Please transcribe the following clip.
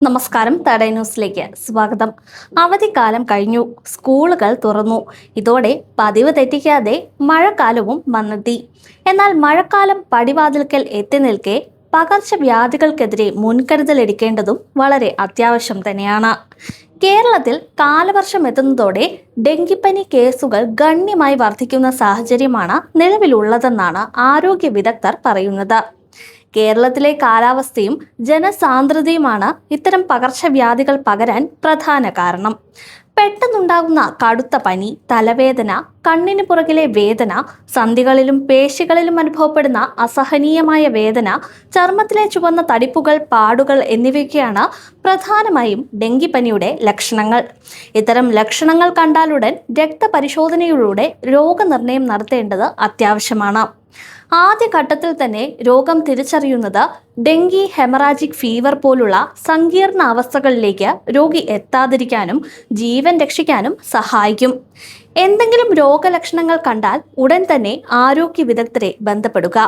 നമസ്കാരം. തടയ ന്യൂസിലേക്ക് സ്വാഗതം. അവധിക്കാലം കഴിഞ്ഞു, സ്കൂളുകൾ തുറന്നു. ഇതോടെ പതിവ് തെറ്റിക്കാതെ മഴക്കാലവും വന്നെത്തി. എന്നാൽ മഴക്കാലം പടിവാതിൽക്കൽ എത്തി നിൽക്കെ പകർച്ചവ്യാധികൾക്കെതിരെ മുൻകരുതൽ എടുക്കേണ്ടതും വളരെ അത്യാവശ്യം തന്നെയാണ്. കേരളത്തിൽ കാലവർഷം എത്തുന്നതോടെ ഡെങ്കിപ്പനി കേസുകൾ ഗണ്യമായി വർദ്ധിക്കുന്ന സാഹചര്യമാണ് നിലവിലുള്ളതെന്നാണ് ആരോഗ്യ വിദഗ്ധർ പറയുന്നത്. കേരളത്തിലെ കാലാവസ്ഥയും ജനസാന്ദ്രതയുമാണ് ഇത്തരം പകർച്ചവ്യാധികൾ പകരാൻ പ്രധാന കാരണം. പെട്ടെന്നുണ്ടാകുന്ന കടുത്ത പനി, തലവേദന, കണ്ണിന് പുറകിലെ വേദന, സന്ധികളിലും പേശികളിലും അനുഭവപ്പെടുന്ന അസഹനീയമായ വേദന, ചർമ്മത്തിലെ ചുവന്ന തടിപ്പുകൾ, പാടുകൾ എന്നിവയൊക്കെയാണ് പ്രധാനമായും ഡെങ്കിപ്പനിയുടെ ലക്ഷണങ്ങൾ. ഇത്തരം ലക്ഷണങ്ങൾ കണ്ടാലുടൻ രക്തപരിശോധനയിലൂടെ രോഗനിർണയം നടത്തേണ്ടത് അത്യാവശ്യമാണ്. ആദ്യഘട്ടത്തിൽ തന്നെ രോഗം തിരിച്ചറിയുന്നത് ഡെങ്കി, ഹെമറാജിക് ഫീവർ പോലുള്ള സങ്കീർണ അവസ്ഥകളിലേക്ക് രോഗി എത്താതിരിക്കാനും ജീവൻ രക്ഷിക്കാനും സഹായിക്കും. എന്തെങ്കിലും രോഗലക്ഷണങ്ങൾ കണ്ടാൽ ഉടൻ തന്നെ ആരോഗ്യ വിദഗ്ധരെ ബന്ധപ്പെടുക.